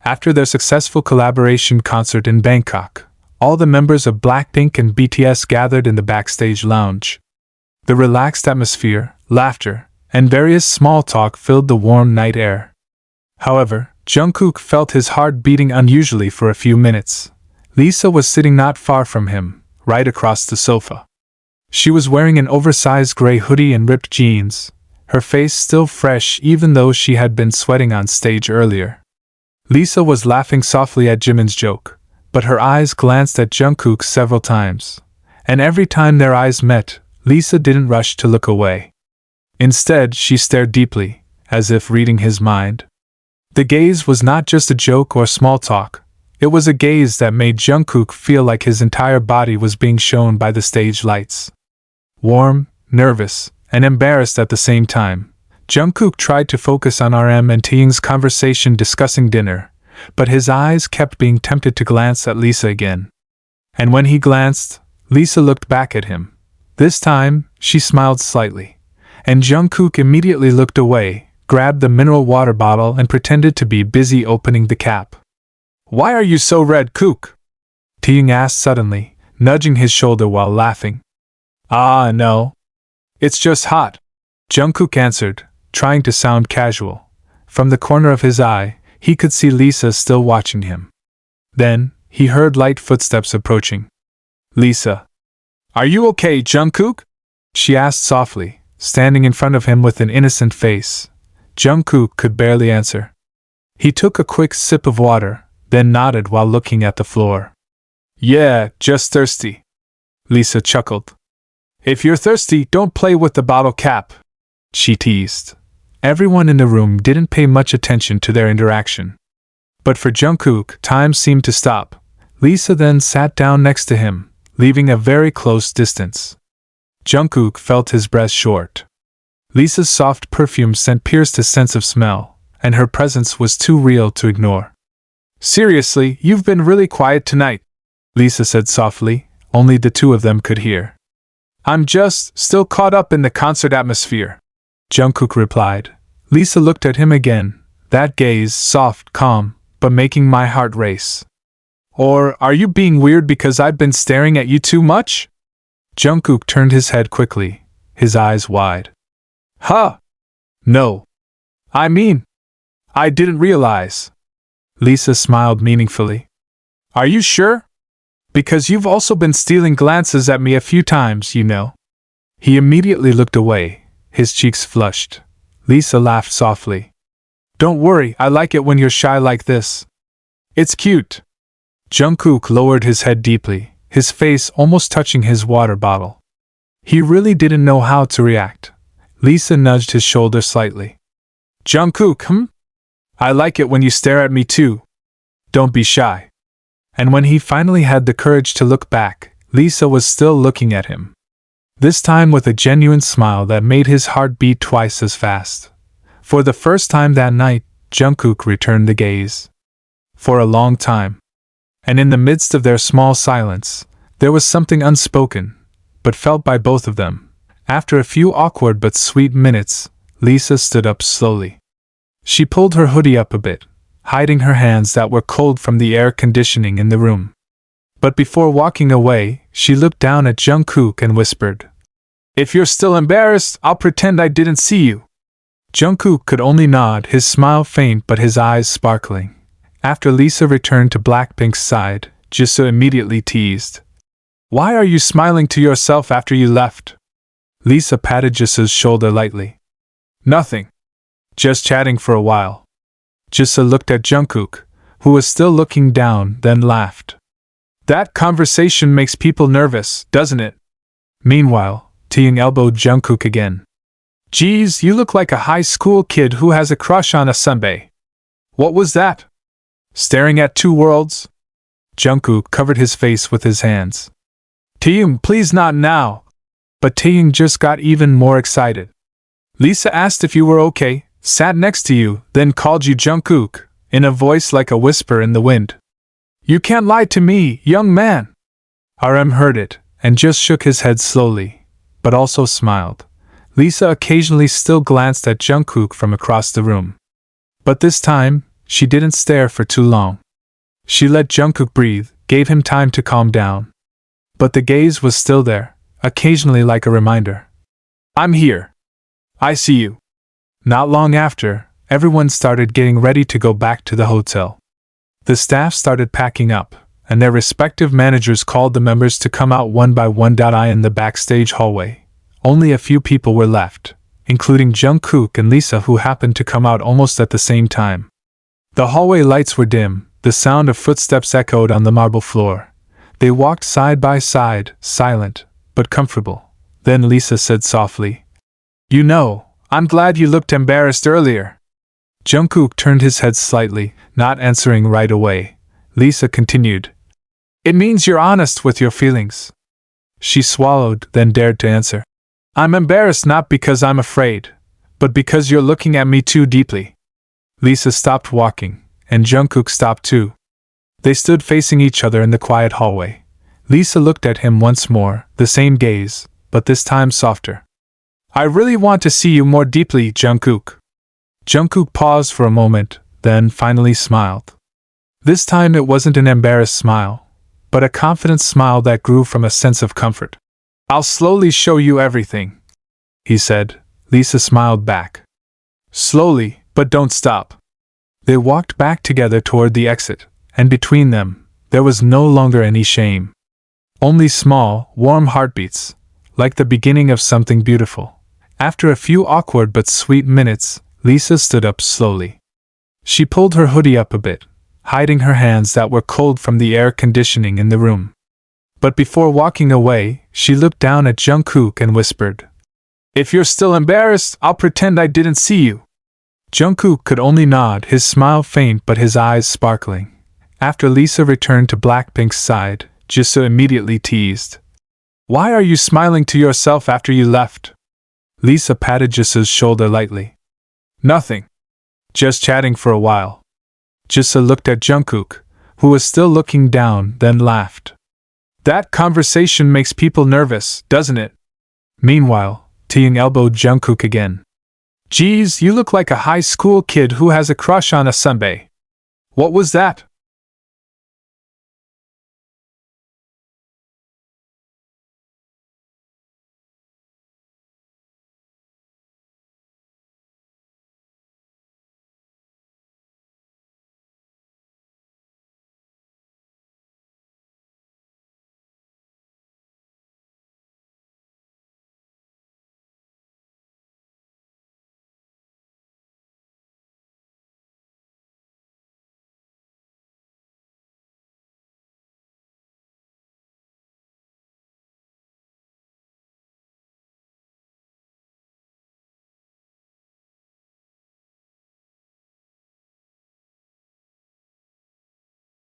After their successful collaboration concert in Bangkok, all the members of Blackpink and BTS gathered in the Backstage lounge. The relaxed atmosphere, laughter, and various small talk filled the warm night air. However, Jungkook felt his heart beating unusually for a few minutes. Lisa was sitting not far from him, right across the sofa. She was wearing an oversized gray hoodie and ripped jeans, her face still fresh even though she had been sweating on stage earlier. Lisa was laughing softly at Jimin's joke, but her eyes glanced at Jungkook several times, and every time their eyes met, Lisa didn't rush to look away. Instead, she stared deeply, as if reading his mind. The gaze was not just a joke or small talk, it was a gaze that made Jungkook feel like his entire body was being shown by the stage lights. Warm, nervous, and embarrassed at the same time, Jungkook tried to focus on RM and Taeyong's conversation discussing dinner, but his eyes kept being tempted to glance at Lisa again. And when he glanced, Lisa looked back at him. This time, she smiled slightly, and Jungkook immediately looked away, grabbed the mineral water bottle and pretended to be busy opening the cap. "Why are you so red, Kook?" Taeyong asked suddenly, nudging his shoulder while laughing. "Ah, no. It's just hot," Jungkook answered, trying to sound casual. From the corner of his eye, he could see Lisa still watching him. Then, he heard light footsteps approaching. "Lisa. Are you okay, Jungkook?" she asked softly, standing in front of him with an innocent face. Jungkook could barely answer. He took a quick sip of water, then nodded while looking at the floor. "Yeah, just thirsty," Lisa chuckled. "If you're thirsty, don't play with the bottle cap," she teased. Everyone in the room didn't pay much attention to their interaction. But for Jungkook, time seemed to stop. Lisa then sat down next to him, leaving a very close distance. Jungkook felt his breath short. Lisa's soft perfume scent pierced his sense of smell, and her presence was too real to ignore. "Seriously, you've been really quiet tonight," Lisa said softly, only the two of them could hear. "I'm just still caught up in the concert atmosphere," Jungkook replied. Lisa looked at him again, that gaze soft, calm, but making my heart race. "Or are you being weird because I've been staring at you too much?" Jungkook turned his head quickly, his eyes wide. "Huh? No. I mean, I didn't realize." Lisa smiled meaningfully. "Are you sure? Because you've also been stealing glances at me a few times, you know." He immediately looked away, his cheeks flushed. Lisa laughed softly. "Don't worry, I like it when you're shy like this. It's cute." Jungkook lowered his head deeply, his face almost touching his water bottle. He really didn't know how to react. Lisa nudged his shoulder slightly. "Jungkook, I like it when you stare at me too. Don't be shy." And when he finally had the courage to look back, Lisa was still looking at him. This time with a genuine smile that made his heart beat twice as fast. For the first time that night, Jungkook returned the gaze. For a long time. And in the midst of their small silence, there was something unspoken, but felt by both of them. After a few awkward but sweet minutes, Lisa stood up slowly. She pulled her hoodie up a bit, hiding her hands that were cold from the air conditioning in the room. But before walking away, she looked down at Jungkook and whispered, "If you're still embarrassed, I'll pretend I didn't see you." Jungkook could only nod, his smile faint but his eyes sparkling. After Lisa returned to Blackpink's side, Jisoo immediately teased, "Why are you smiling to yourself after you left?" Lisa patted Jisoo's shoulder lightly. "Nothing. Just chatting for a while." Jisoo looked at Jungkook, who was still looking down, then laughed. "That conversation makes people nervous, doesn't it?" Meanwhile, Taeyong elbowed Jungkook again. "Geez, you look like a high school kid who has a crush on a sunbae. What was that? Staring at two worlds?" Jungkook covered his face with his hands. "Taeyong, please not now." But Taeyong just got even more excited. "Lisa asked if you were okay, sat next to you, then called you Jungkook, in a voice like a whisper in the wind. You can't lie to me, young man." RM heard it, and just shook his head slowly, but also smiled. Lisa occasionally still glanced at Jungkook from across the room. But this time, she didn't stare for too long. She let Jungkook breathe, gave him time to calm down. But the gaze was still there, occasionally like a reminder. I'm here. I see you. Not long after, everyone started getting ready to go back to the hotel. The staff started packing up, and their respective managers called the members to come out one by one. In the backstage hallway, only a few people were left, including Jungkook and Lisa, who happened to come out almost at the same time. The hallway lights were dim, the sound of footsteps echoed on the marble floor. They walked side by side, silent, but comfortable. Then Lisa said softly, "You know, I'm glad you looked embarrassed earlier." Jungkook turned his head slightly, not answering right away. Lisa continued, "It means you're honest with your feelings." She swallowed, then dared to answer, "I'm embarrassed not because I'm afraid, but because you're looking at me too deeply." Lisa stopped walking, and Jungkook stopped too. They stood facing each other in the quiet hallway. Lisa looked at him once more, the same gaze, but this time softer. "I really want to see you more deeply, Jungkook." Jungkook paused for a moment, then finally smiled. This time it wasn't an embarrassed smile, but a confident smile that grew from a sense of comfort. "I'll slowly show you everything," he said. Lisa smiled back. "Slowly, but don't stop." They walked back together toward the exit, and between them, there was no longer any shame. Only small, warm heartbeats, like the beginning of something beautiful. After a few awkward but sweet minutes, Lisa stood up slowly. She pulled her hoodie up a bit, hiding her hands that were cold from the air conditioning in the room. But before walking away, she looked down at Jungkook and whispered, "If you're still embarrassed, I'll pretend I didn't see you." Jungkook could only nod, his smile faint but his eyes sparkling. After Lisa returned to Blackpink's side, Jisoo immediately teased, "Why are you smiling to yourself after you left?" Lisa patted Jisoo's shoulder lightly. "Nothing. Just chatting for a while." Jisoo looked at Jungkook, who was still looking down, then laughed. "That conversation makes people nervous, doesn't it?" Meanwhile, Taeyang elbowed Jungkook again. "Geez, you look like a high school kid who has a crush on a sunbae." "What was that?"